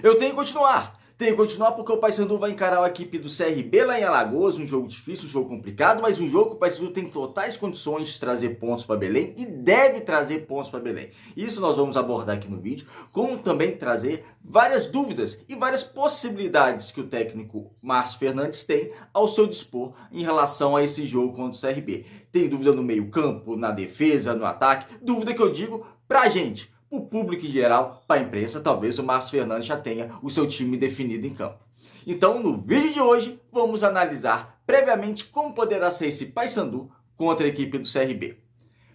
Eu tenho que continuar. Tenho que continuar porque o Paysandu vai encarar a equipe do CRB lá em Alagoas, um jogo difícil, um jogo complicado, mas um jogo que o Paysandu tem totais condições de trazer pontos para Belém e deve trazer pontos para Belém. Isso nós vamos abordar aqui no vídeo, como também trazer várias dúvidas e várias possibilidades que o técnico Márcio Fernandes tem ao seu dispor em relação a esse jogo contra o CRB. Tem dúvida no meio-campo, na defesa, no ataque, dúvida que eu digo pra gente. O público em geral, para a imprensa, talvez o Márcio Fernandes já tenha o seu time definido em campo. Então, no vídeo de hoje, vamos analisar previamente como poderá ser esse Paysandu contra a equipe do CRB.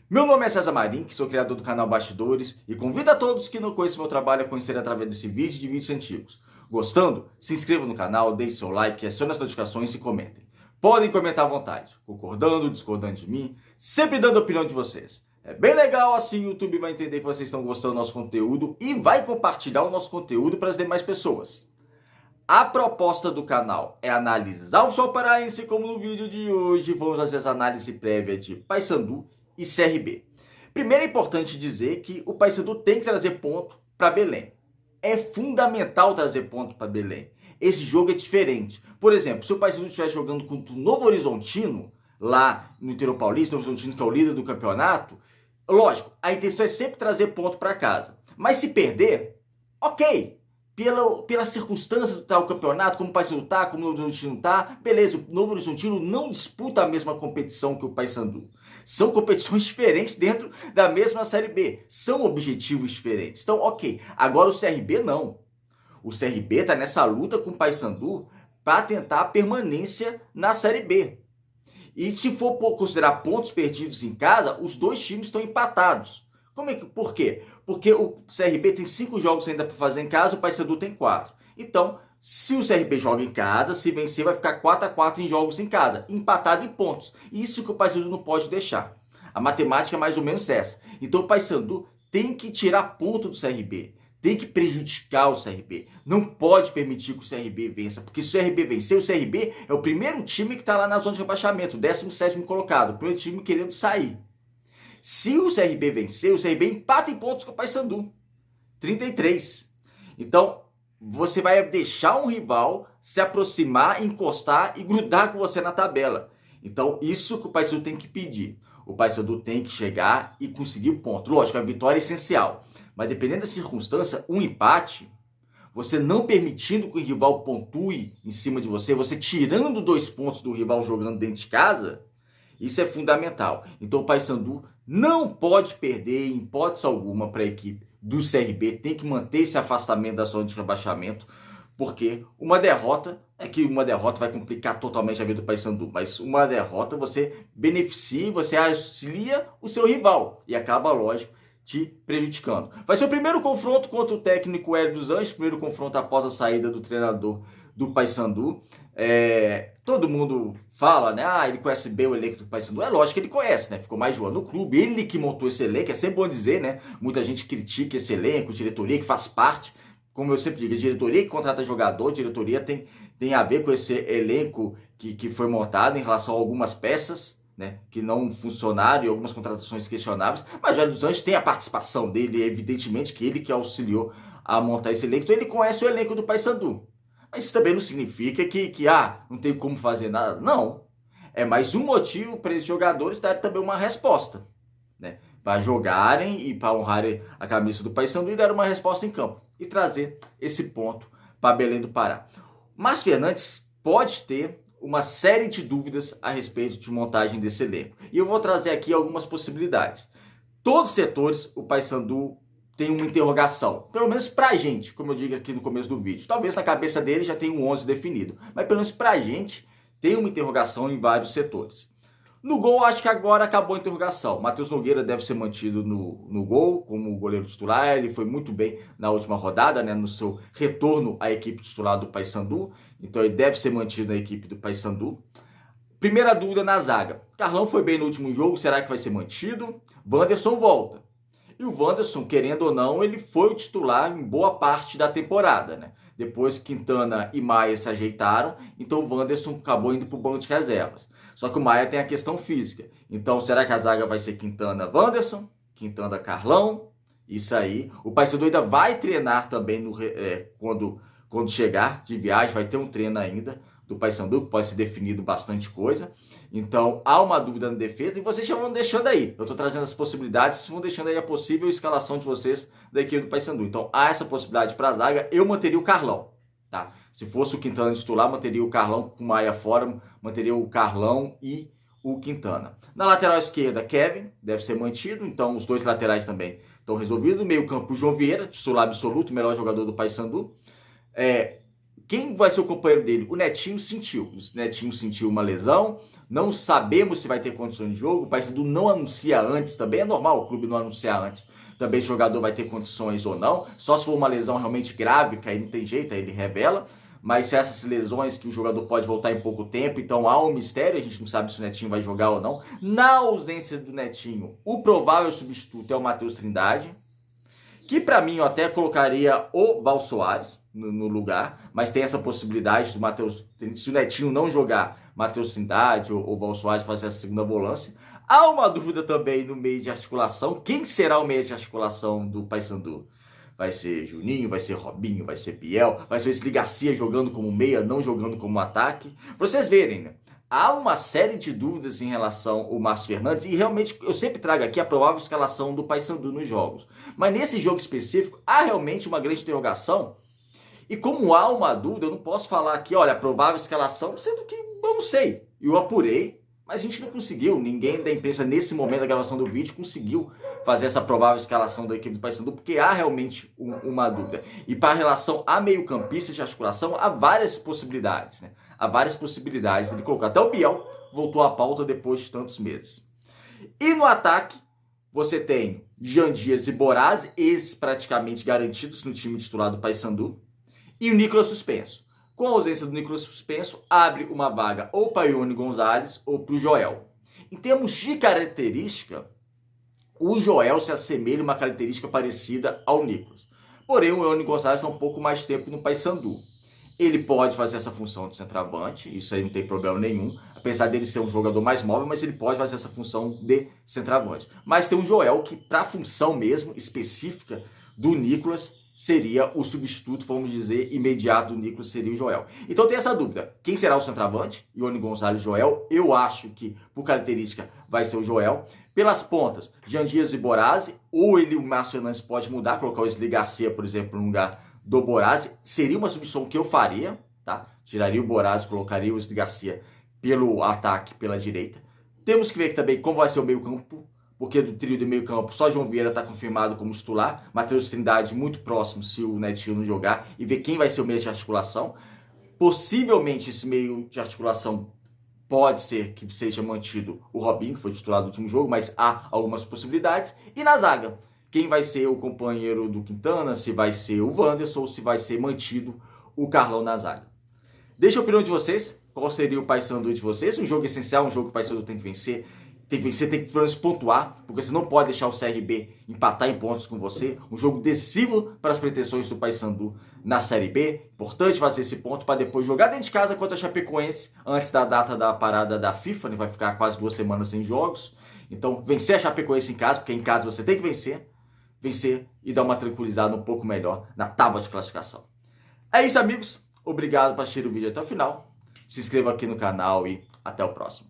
Meu nome é César Marim, que sou criador do canal Bastidores, e convido a todos que não conhecem meu trabalho a conhecer através desse vídeo e de vídeos antigos. Gostando? Se inscreva no canal, deixe seu like, acione as notificações e comentem. Podem comentar à vontade, concordando, discordando de mim, sempre dando a opinião de vocês. É bem legal, assim o YouTube vai entender que vocês estão gostando do nosso conteúdo e vai compartilhar o nosso conteúdo para as demais pessoas. A proposta do canal é analisar o futebol paraense, como no vídeo de hoje vamos fazer essa análise prévia de Paysandu e CRB. Primeiro é importante dizer que o Paysandu tem que trazer ponto para Belém. É fundamental trazer ponto para Belém. Esse jogo é diferente. Por exemplo, se o Paysandu estiver jogando contra o Novo Horizontino, lá no interior paulista, Novo Horizontino que é o líder do campeonato, lógico, a intenção é sempre trazer ponto para casa. Mas se perder, ok. Pela circunstância do tal campeonato, como o Paysandu está, como o Novo Horizontino está, beleza, o Novo Horizontino não disputa a mesma competição que o Paysandu. São competições diferentes dentro da mesma Série B. São objetivos diferentes. Então, ok. Agora o CRB não. O CRB está nessa luta com o Paysandu para tentar a permanência na Série B. E se for considerar pontos perdidos em casa, os dois times estão empatados. Por quê? Porque o CRB tem 5 jogos ainda para fazer em casa, o Paysandu tem 4. Então, se o CRB joga em casa, se vencer, vai ficar 4-4 em jogos em casa, empatado em pontos. Isso que o Paysandu não pode deixar. A matemática é mais ou menos essa. Então, o Paysandu tem que tirar ponto do CRB. Tem que prejudicar o CRB. Não pode permitir que o CRB vença. Porque se o CRB vencer, o CRB é o primeiro time que está lá na zona de rebaixamento. O 17º colocado. O primeiro time querendo sair. Se o CRB vencer, o CRB empata em pontos com o Paysandu. 33. Então, você vai deixar um rival se aproximar, encostar e grudar com você na tabela. Então, isso que o Paysandu tem que pedir. O Paysandu tem que chegar e conseguir o ponto. Lógico, a vitória é essencial. Mas dependendo da circunstância, um empate, você não permitindo que o rival pontue em cima de você, você tirando 2 pontos do rival jogando dentro de casa, isso é fundamental. Então o Paysandu não pode perder em hipótese alguma para a equipe do CRB, tem que manter esse afastamento da zona de rebaixamento, porque uma derrota vai complicar totalmente a vida do Paysandu, mas uma derrota você beneficia, você auxilia o seu rival e acaba, lógico, te prejudicando. Vai ser o primeiro confronto contra o técnico Hélio dos Anjos, primeiro confronto após a saída do treinador do Paysandu. Todo mundo fala, né? Ele conhece bem o elenco do Paysandu. É lógico que ele conhece, né? Ficou mais de um ano no clube, ele que montou esse elenco, é sempre bom dizer, né? Muita gente critica esse elenco, diretoria que faz parte, como eu sempre digo, a diretoria que contrata jogador, diretoria tem a ver com esse elenco que foi montado em relação a algumas peças, né, que não funcionaram e algumas contratações questionáveis, mas o Hélio dos Anjos tem a participação dele, evidentemente que ele que auxiliou a montar esse elenco, então ele conhece o elenco do Paysandu. Mas isso também não significa que não tem como fazer nada, não. É mais um motivo para esses jogadores darem também uma resposta, né, para jogarem e para honrarem a camisa do Paysandu e dar uma resposta em campo e trazer esse ponto para Belém do Pará. Mas Fernandes pode ter uma série de dúvidas a respeito de montagem desse elenco. E eu vou trazer aqui algumas possibilidades. Todos os setores, o Paysandu tem uma interrogação. Pelo menos pra gente, como eu digo aqui no começo do vídeo. Talvez na cabeça dele já tenha um 11 definido. Mas pelo menos pra gente, tem uma interrogação em vários setores. No gol, acho que agora acabou a interrogação. Matheus Nogueira deve ser mantido no gol, como goleiro titular. Ele foi muito bem na última rodada, né, no seu retorno à equipe titular do Paysandu. Então ele deve ser mantido na equipe do Paysandu. Primeira dúvida na zaga. Carlão foi bem no último jogo, será que vai ser mantido? Wanderson volta. E o Wanderson, querendo ou não, ele foi o titular em boa parte da temporada, né? Depois Quintana e Maia se ajeitaram, então o Wanderson acabou indo para o banco de reservas. Só que o Maia tem a questão física. Então, será que a zaga vai ser Quintana-Wanderson, Quintana-Carlão Isso aí. O Paysandu ainda vai treinar também quando chegar de viagem, vai ter um treino ainda do Paysandu, que pode ser definido bastante coisa. Então, há uma dúvida na defesa e vocês já vão deixando aí. Eu estou trazendo as possibilidades, vão deixando aí a possível escalação de vocês da equipe do Paysandu. Então, há essa possibilidade para a zaga. Eu manteria o Carlão, tá? Se fosse o Quintana titular, manteria o Carlão com o Maia fora, manteria o Carlão e o Quintana. Na lateral esquerda, Kevin, deve ser mantido. Então, os dois laterais também estão resolvidos. Meio campo, João Vieira, titular absoluto, melhor jogador do Paysandu. Quem vai ser o companheiro dele? O Netinho sentiu. O Netinho sentiu uma lesão. Não sabemos se vai ter condições de jogo. O Paysandu não anuncia antes. Também é normal o clube não anunciar antes. Também o jogador vai ter condições ou não. Só se for uma lesão realmente grave, que aí não tem jeito, aí ele revela. Mas se essas lesões que o jogador pode voltar em pouco tempo, então há um mistério, a gente não sabe se o Netinho vai jogar ou não. Na ausência do Netinho, o provável substituto é o Matheus Trindade, que para mim eu até colocaria o Val Soares no lugar, mas tem essa possibilidade do Matheus, se o Netinho não jogar, Matheus Trindade ou Val Soares fazer essa segunda volância. Há uma dúvida também no meio de articulação. Quem será o meio de articulação do Paysandu? Vai ser Juninho, vai ser Robinho, vai ser Biel, vai ser o Wesley Garcia jogando como meia, não jogando como ataque. Pra vocês verem, né? Há uma série de dúvidas em relação ao Márcio Fernandes e realmente eu sempre trago aqui a provável escalação do Paysandu nos jogos. Mas nesse jogo específico, há realmente uma grande interrogação. E como há uma dúvida, eu não posso falar aqui, olha, a provável escalação, sendo que eu não sei. Eu apurei, mas a gente não conseguiu. Ninguém da imprensa, nesse momento da gravação do vídeo, conseguiu fazer essa provável escalação da equipe do Paysandu, porque há realmente uma dúvida. E para a relação a meio-campistas de articulação, há várias possibilidades, né? Há várias possibilidades de colocar. Até o Biel voltou à pauta depois de tantos meses. E no ataque, você tem Jean Dias e Boraz, ex praticamente garantidos no time titular do Paysandu, e o Nicolas suspenso. Com a ausência do Nicolas suspenso, abre uma vaga ou para o Ione Gonzalez ou para o Joel. Em termos de característica, o Joel se assemelha a uma característica parecida ao Nicolas. Porém, o Ione Gonzalez está um pouco mais tempo no Paysandu. Ele pode fazer essa função de centroavante, isso aí não tem problema nenhum. Apesar dele ser um jogador mais móvel, mas ele pode fazer essa função de centroavante. Mas tem o Joel que, para a função mesmo específica do Nicolas, seria o substituto, vamos dizer, imediato do Nicolas, seria o Joel. Então tem essa dúvida. Quem será o centroavante? Ione Gonzalez, Joel. Eu acho que, por característica, vai ser o Joel. Pelas pontas, Jean Dias e Borazzi, ou o Márcio Fernandes pode mudar, colocar o Wesley Garcia, por exemplo, no lugar do Borazzi. Seria uma substituição que eu faria, tá? Tiraria o Borazzi, colocaria o Wesley Garcia pelo ataque, pela direita. Temos que ver também como vai ser o meio-campo, porque do trio de meio campo só João Vieira está confirmado como titular, Matheus Trindade muito próximo se o Netinho não jogar, e ver quem vai ser o meio de articulação. Possivelmente esse meio de articulação pode ser que seja mantido o Robinho, que foi titular do último jogo, mas há algumas possibilidades. E na zaga, quem vai ser o companheiro do Quintana, se vai ser o Wanderson ou se vai ser mantido o Carlão na zaga. Deixa a opinião de vocês, qual seria o Paysandu de vocês, um jogo essencial, um jogo que o Paysandu tem que vencer, tem que pelo menos pontuar, porque você não pode deixar o CRB empatar em pontos com você. Um jogo decisivo para as pretensões do Paysandu na Série B. Importante fazer esse ponto para depois jogar dentro de casa contra a Chapecoense antes da data da parada da FIFA, né? Vai ficar quase 2 semanas sem jogos. Então, vencer a Chapecoense em casa, porque em casa você tem que vencer e dar uma tranquilizada um pouco melhor na tábua de classificação. É isso, amigos. Obrigado por assistir o vídeo até o final. Se inscreva aqui no canal e até o próximo.